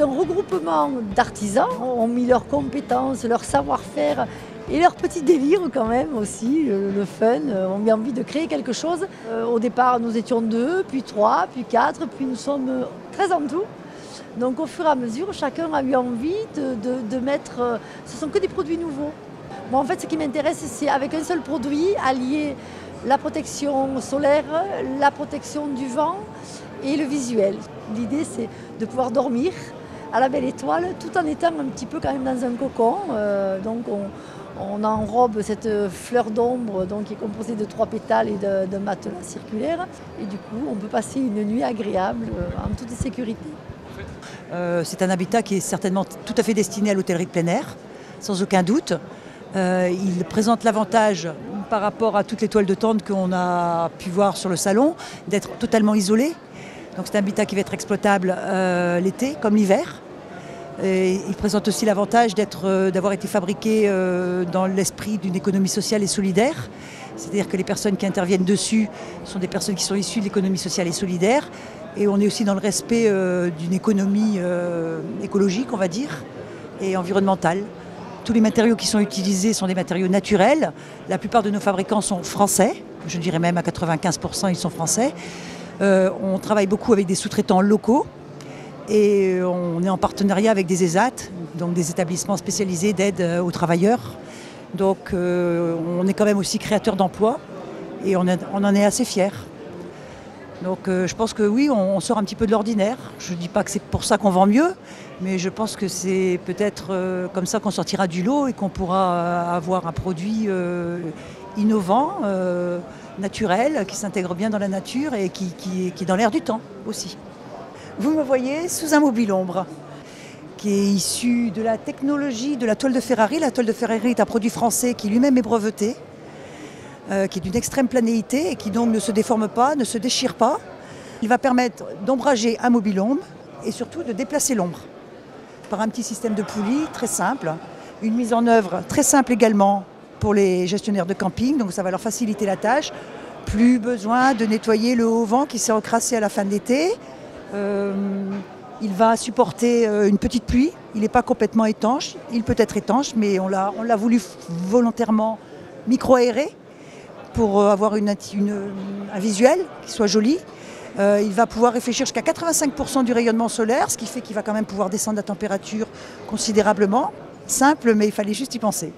c'est un regroupement d'artisans, ont mis leurs compétences, leur savoir-faire et leur petit délire quand même aussi, le fun, ont mis envie de créer quelque chose. Au départ, nous étions 2, puis 3, puis 4, puis nous sommes 13 en tout. Donc au fur et à mesure, chacun a eu envie de mettre... ce sont que des produits nouveaux. Moi en fait, ce qui m'intéresse, c'est avec un seul produit, allier la protection solaire, la protection du vent et le visuel. L'idée, c'est de pouvoir dormir à la belle étoile tout en étant un petit peu quand même dans un cocon. Donc on enrobe cette fleur d'ombre qui est composée de 3 pétales et d'un matelas circulaire. Et du coup, on peut passer une nuit agréable en toute sécurité. C'est un habitat qui est certainement tout à fait destiné à l'hôtellerie de plein air, sans aucun doute. Il présente l'avantage par rapport à toutes les toiles de tente qu'on a pu voir sur le salon, d'être totalement isolé. Donc c'est un habitat qui va être exploitable l'été comme l'hiver. Il présente aussi l'avantage d'avoir été fabriqué dans l'esprit d'une économie sociale et solidaire. C'est-à-dire que les personnes qui interviennent dessus sont des personnes qui sont issues de l'économie sociale et solidaire. Et on est aussi dans le respect d'une économie écologique, on va dire, et environnementale. Tous les matériaux qui sont utilisés sont des matériaux naturels. La plupart de nos fabricants sont français. Je dirais même à 95% ils sont français. On travaille beaucoup avec des sous-traitants locaux. Et on est en partenariat avec des ESAT, donc des établissements spécialisés d'aide aux travailleurs. Donc on est quand même aussi créateur d'emplois et on en est assez fiers. Donc je pense que oui, on sort un petit peu de l'ordinaire. Je ne dis pas que c'est pour ça qu'on vend mieux, mais je pense que c'est peut-être comme ça qu'on sortira du lot et qu'on pourra avoir un produit innovant, naturel, qui s'intègre bien dans la nature et qui est dans l'air du temps aussi. Vous me voyez sous un mobile ombre qui est issu de la technologie de la toile de Ferrari. La toile de Ferrari est un produit français qui lui-même est breveté, qui est d'une extrême planéité et qui donc ne se déforme pas, ne se déchire pas. Il va permettre d'ombrager un mobile ombre et surtout de déplacer l'ombre par un petit système de poulies très simple. Une mise en œuvre très simple également pour les gestionnaires de camping, donc ça va leur faciliter la tâche. Plus besoin de nettoyer le haut vent qui s'est encrassé à la fin de l'été. Il va supporter une petite pluie, il n'est pas complètement étanche, il peut être étanche, mais on l'a voulu volontairement micro-aéré pour avoir un visuel qui soit joli. Il va pouvoir réfléchir jusqu'à 85% du rayonnement solaire, ce qui fait qu'il va quand même pouvoir descendre la température considérablement. Simple, mais il fallait juste y penser.